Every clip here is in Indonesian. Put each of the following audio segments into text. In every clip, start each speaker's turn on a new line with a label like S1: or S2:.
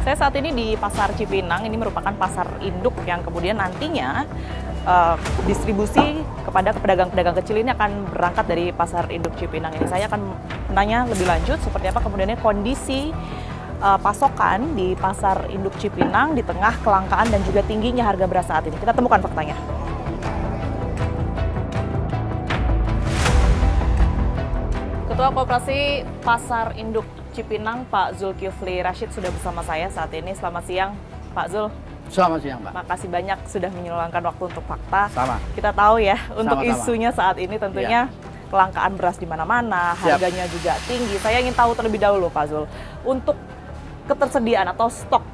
S1: Saya saat ini di Pasar Cipinang, ini merupakan pasar induk yang kemudian nantinya distribusi kepada pedagang-pedagang kecil ini akan berangkat dari Pasar Induk Cipinang ini. Saya akan menanya lebih lanjut seperti apa kemudiannya kondisi pasokan di Pasar Induk Cipinang di tengah kelangkaan dan juga tingginya harga beras saat ini. Kita temukan faktanya. Ketua Koperasi Pasar Induk Cipinang, Pak Zulkifli Rashid sudah bersama saya saat ini. Selamat siang, Pak Zul.
S2: Selamat siang, Mbak.
S1: Makasih banyak sudah menyumbangkan waktu untuk fakta.
S2: Sama.
S1: Kita tahu ya, untuk
S2: Sama-sama.
S1: isunya saat ini tentunya kelangkaan beras di mana-mana, harganya juga tinggi. Saya ingin tahu terlebih dahulu, Pak Zul, untuk ketersediaan atau stok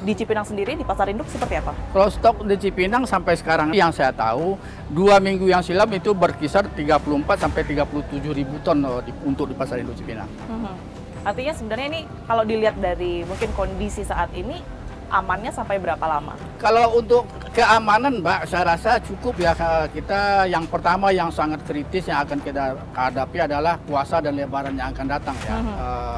S1: di Cipinang sendiri, di Pasar Induk seperti apa?
S2: Kalau stok di Cipinang sampai sekarang yang saya tahu, 2 minggu yang silam itu berkisar 34 sampai 37 ribu ton untuk di Pasar Induk Cipinang.
S1: Artinya sebenarnya ini kalau dilihat dari mungkin kondisi saat ini, amannya sampai berapa lama?
S2: Kalau untuk keamanan, Mbak, saya rasa cukup ya. Kita yang pertama yang sangat kritis yang akan kita hadapi adalah puasa dan lebaran yang akan datang ya.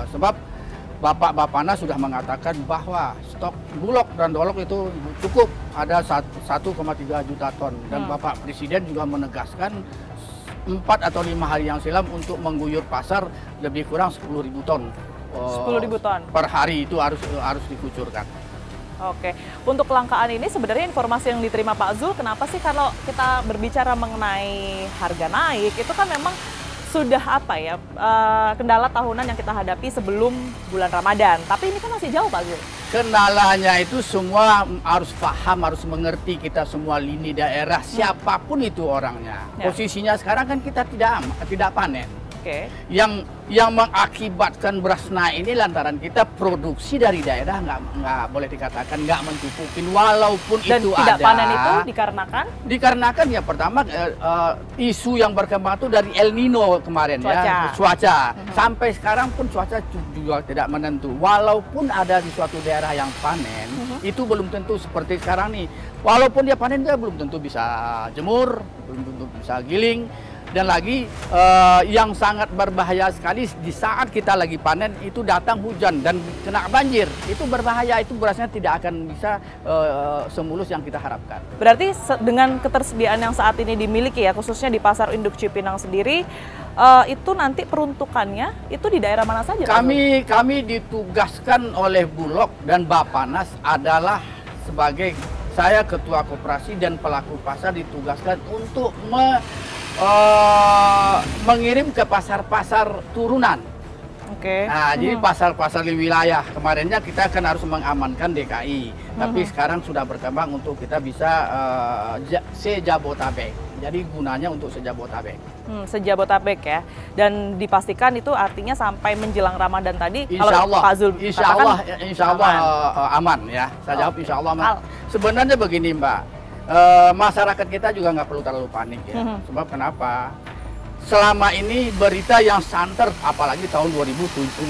S2: Sebab Bapak Bapana sudah mengatakan bahwa stok bulog dan dolok itu cukup ada 1,3 juta ton. Dan Bapak Presiden juga menegaskan 4 atau 5 hari yang silam untuk mengguyur pasar lebih kurang 10.000 ton.
S1: 10.000 ton?
S2: Per hari itu harus dikucurkan.
S1: Oke, untuk kelangkaan ini sebenarnya informasi yang diterima Pak Zul, kenapa sih kalau kita berbicara mengenai harga naik, itu kan memang sudah apa ya, kendala tahunan yang kita hadapi sebelum bulan Ramadan. Tapi ini kan masih jauh Pak Zul.
S2: Kendalanya itu semua harus paham, harus mengerti kita semua lini daerah, siapapun itu orangnya. Posisinya sekarang kan kita tidak panen. Yang mengakibatkan beras naik ini lantaran kita produksi dari daerah nggak boleh dikatakan nggak mencukupin, walaupun
S1: dan
S2: itu
S1: tidak
S2: ada.
S1: panen itu
S2: dikarenakan ya pertama isu yang berkembang itu dari El Nino kemarin cuaca. Sampai sekarang pun cuaca juga tidak menentu, walaupun ada di suatu daerah yang panen itu belum tentu seperti sekarang nih, walaupun dia panen dia belum tentu bisa jemur, belum tentu bisa giling. Dan lagi yang sangat berbahaya sekali di saat kita lagi panen itu datang hujan dan kena banjir. Itu berbahaya, itu berasnya tidak akan bisa semulus yang kita harapkan.
S1: Berarti dengan ketersediaan yang saat ini dimiliki ya, khususnya di Pasar Induk Cipinang sendiri, itu nanti peruntukannya itu di daerah mana saja?
S2: Kami ditugaskan oleh Bulog dan Bapanas adalah sebagai saya ketua koperasi dan pelaku pasar ditugaskan untuk mengirim ke pasar-pasar turunan. Nah, jadi pasar-pasar di wilayah kemarinnya kita kan harus mengamankan DKI, tapi sekarang sudah berkembang untuk kita bisa se-Jabotabek. Jadi gunanya untuk se-Jabotabek.
S1: Se-Jabotabek ya. Dan dipastikan itu artinya sampai menjelang Ramadan tadi.
S2: Insya Allah,
S1: Pak Zul
S2: insya Allah aman ya. Saya jawab insya Allah aman. Sebenarnya begini Mbak. Masyarakat kita juga nggak perlu terlalu panik ya. Sebab kenapa? Selama ini berita yang santer, apalagi tahun 2017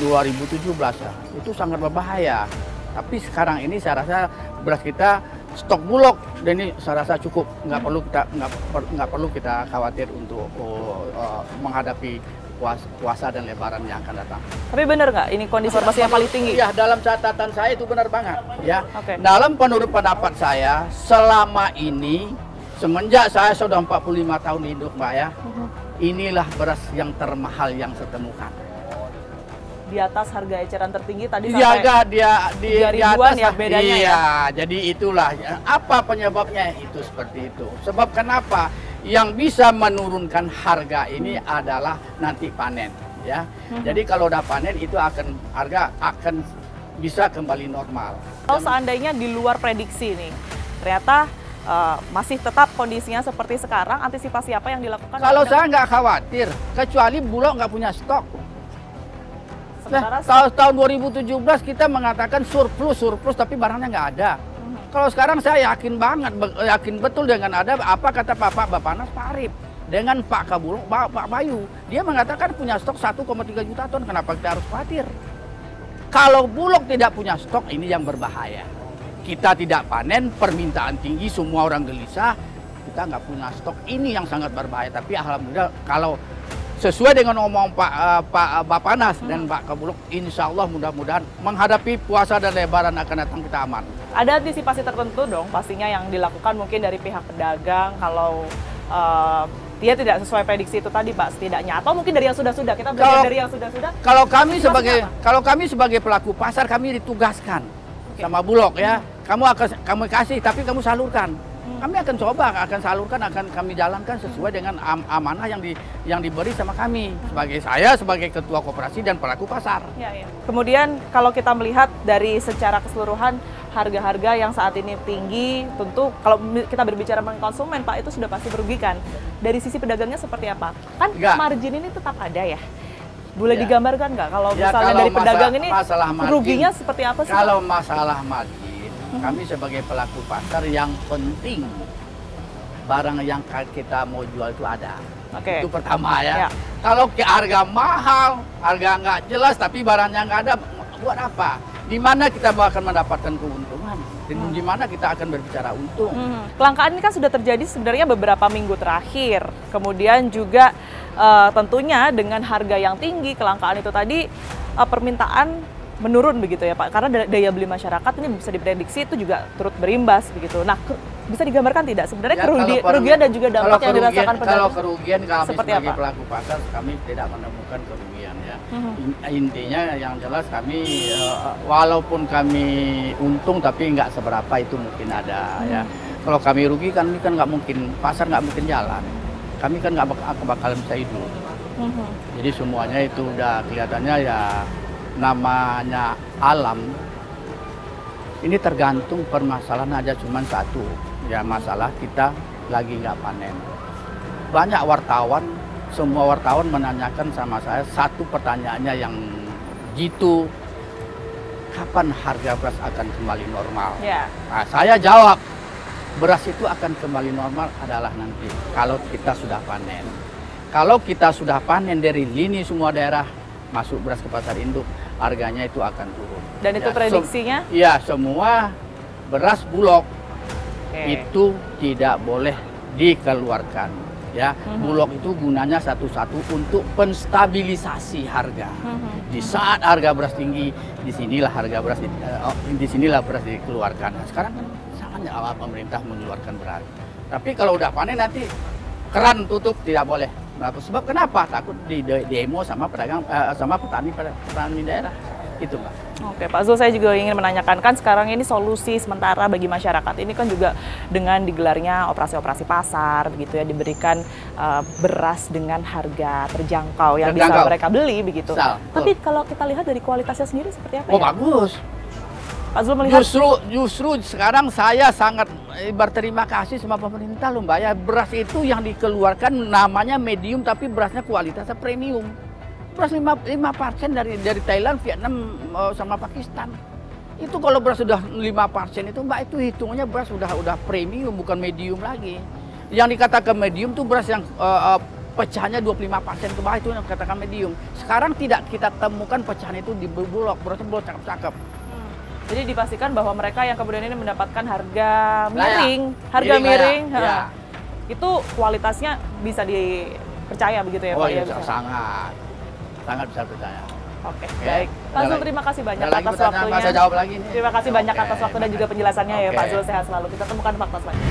S2: ya, itu sangat berbahaya. Tapi sekarang ini saya rasa beras kita stok bulog dan ini saya rasa cukup, nggak perlu kita khawatir untuk menghadapi puasa dan lebaran yang akan datang.
S1: Tapi benar nggak ini kondisi informasi yang paling tinggi?
S2: Ya, dalam catatan saya itu benar banget ya. Dalam menurut pendapat saya selama ini semenjak saya sudah 45 tahun hidup Mbak ya, inilah beras yang termahal yang saya temukan.
S1: Di atas harga eceran tertinggi tadi
S2: sampai
S1: dia ribuan ya bedanya ya.
S2: Jadi itulah apa penyebabnya itu seperti itu. Sebab kenapa? Yang bisa menurunkan harga ini adalah nanti panen ya. Jadi kalau udah panen itu harga akan bisa kembali normal.
S1: Kalau seandainya di luar prediksi nih, ternyata masih tetap kondisinya seperti sekarang, antisipasi apa yang dilakukan?
S2: Kalau saya nggak khawatir, kecuali Bulog nggak punya stok. Tahun 2017 kita mengatakan surplus tapi barangnya nggak ada. Kalau sekarang saya yakin betul dengan ada apa kata Bapak Bapanas Pak Arif dengan Pak Kabulok, Pak Bayu, dia mengatakan punya stok 1,3 juta ton. Kenapa kita harus khawatir? Kalau Bulog tidak punya stok, ini yang berbahaya. Kita tidak panen, permintaan tinggi, semua orang gelisah, kita nggak punya stok, ini yang sangat berbahaya. Tapi alhamdulillah kalau sesuai dengan omong Pak Bapanas dan Pak Kabulok, insya Allah mudah-mudahan menghadapi puasa dan Lebaran akan datang kita aman.
S1: Ada antisipasi tertentu dong pastinya yang dilakukan mungkin dari pihak pedagang kalau dia tidak sesuai prediksi itu tadi Pak setidaknya, atau mungkin dari yang sudah-sudah, kita belajar dari yang sudah-sudah.
S2: Kalau kami sebagai pelaku pasar, kami ditugaskan sama Bulog ya, kamu kasih tapi kamu salurkan. Kami akan akan salurkan, akan kami jalankan sesuai dengan amanah yang diberi sama kami sebagai ketua koperasi dan pelaku pasar.
S1: Ya, ya. Kemudian kalau kita melihat dari secara keseluruhan harga-harga yang saat ini tinggi, tentu kalau kita berbicara mengenai konsumen Pak itu sudah pasti merugikan. Dari sisi pedagangnya seperti apa? Kan margin ini tetap ada ya. Boleh digambarkan nggak kalau misalnya dari pedagang ini ruginya seperti apa sih?
S2: Kalau masalah margin, kami sebagai pelaku pasar yang penting barang yang kita mau jual itu ada. Itu pertama ya. Kalau harga mahal, harga nggak jelas tapi barangnya nggak ada, buat apa? Di mana kita akan mendapatkan keuntungan? Di mana kita akan berbicara untung?
S1: Kelangkaan ini kan sudah terjadi sebenarnya beberapa minggu terakhir. Kemudian juga tentunya dengan harga yang tinggi, kelangkaan itu tadi permintaan menurun begitu ya Pak, karena daya beli masyarakat ini bisa diprediksi itu juga turut berimbas begitu. Nah, bisa digambarkan tidak sebenarnya kerugian dan juga dampak yang dirasakan pedagang?
S2: Kalau kerugian kami sebagai pelaku pasar, kami tidak menemukan kerugian ya. Intinya yang jelas kami walaupun kami untung tapi nggak seberapa itu mungkin ada ya. Kalau kami rugi kan ini kan nggak mungkin, pasar nggak mungkin jalan. Kami kan nggak bakalan bisa hidup. Jadi semuanya itu udah kelihatannya ya. Namanya alam ini tergantung permasalahan aja cuman satu ya, masalah kita lagi nggak panen. Banyak wartawan, semua wartawan menanyakan sama saya satu pertanyaannya yang gitu, kapan harga beras akan kembali normal? Nah, saya jawab beras itu akan kembali normal adalah nanti kalau kita sudah panen. Kalau kita sudah panen dari lini semua daerah masuk beras ke pasar induk, harganya itu akan turun.
S1: Dan itu prediksinya?
S2: Iya, semua beras Bulog itu tidak boleh dikeluarkan. Ya, Bulog itu gunanya satu-satu untuk penstabilisasi harga. Di saat harga beras tinggi, disinilah beras dikeluarkan. Nah, sekarang kan sangat awal pemerintah mengeluarkan beras. Tapi kalau udah panen nanti keran tutup, tidak boleh. Sebab kenapa? Takut di demo sama pedagang, sama petani daerah. Itu Mbak.
S1: Oke Pak Zul, saya juga ingin menanyakan, kan sekarang ini solusi sementara bagi masyarakat ini kan juga dengan digelarnya operasi-operasi pasar begitu ya, diberikan beras dengan harga terjangkau yang bisa mereka beli begitu. Tapi kalau kita lihat dari kualitasnya sendiri seperti apa?
S2: Bagus.
S1: Pak Zul melihat
S2: justru sekarang saya sangat berterima kasih sama pemerintah loh Mbak ya. Beras itu yang dikeluarkan namanya medium tapi berasnya kualitasnya premium. Beras 5% dari Thailand, Vietnam sama Pakistan. Itu kalau beras sudah 5% itu Mbak, itu hitungannya beras udah premium bukan medium lagi. Yang dikatakan medium tuh beras yang pecahannya 25% ke bawah itu yang dikatakan medium. Sekarang tidak kita temukan pecahan itu di Bulog, berasnya Bulog cakep-cakep.
S1: Jadi dipastikan bahwa mereka yang kemudian ini mendapatkan harga miring, itu kualitasnya bisa dipercaya begitu ya Pak?
S2: Iya, sangat bisa percaya.
S1: Oke, baik. Pak Zul, terima kasih banyak atas waktunya.
S2: Saya jawab lagi nih.
S1: Terima kasih banyak atas waktu dan juga penjelasannya ya Pak Zul, sehat selalu. Kita temukan fakta selanjutnya.